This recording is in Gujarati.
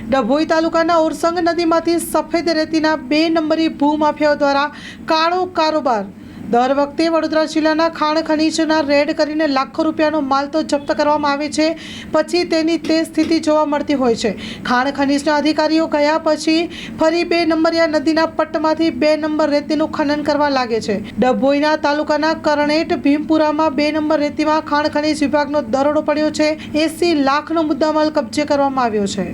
ડભોઈ તાલુકાના ઓરસંગ નદીમાંથી સફેદ રેતીના 2 નંબરી ભૂમાફિયાઓ દ્વારા કાળો કારોબાર। દર વખતે વડોદરા જિલ્લાના ખાણ ખનીજના રેડ કરીને લાખો રૂપિયાનો માલ તો જપ્ત કરવામાં આવે છે, પછી તેની તે સ્થિતિ જોવા મળતી હોય છે। ખાણ ખનીજના અધિકારીઓ ગયા પછી ફરી 2 નંબરિયા નદીના પટ્ટમાંથી 2 નંબર રેતીનું ખનન કરવા લાગે છે। ડભોઈના તાલુકાના કરણેટ ભીમપુરામાં 2 નંબર રેતીમાં ખાણ ખનીજ વિભાગનો દરોડો પડ્યો છે। 80 લાખનો મુદ્દામાલ કબજે કરવામાં આવ્યો છે।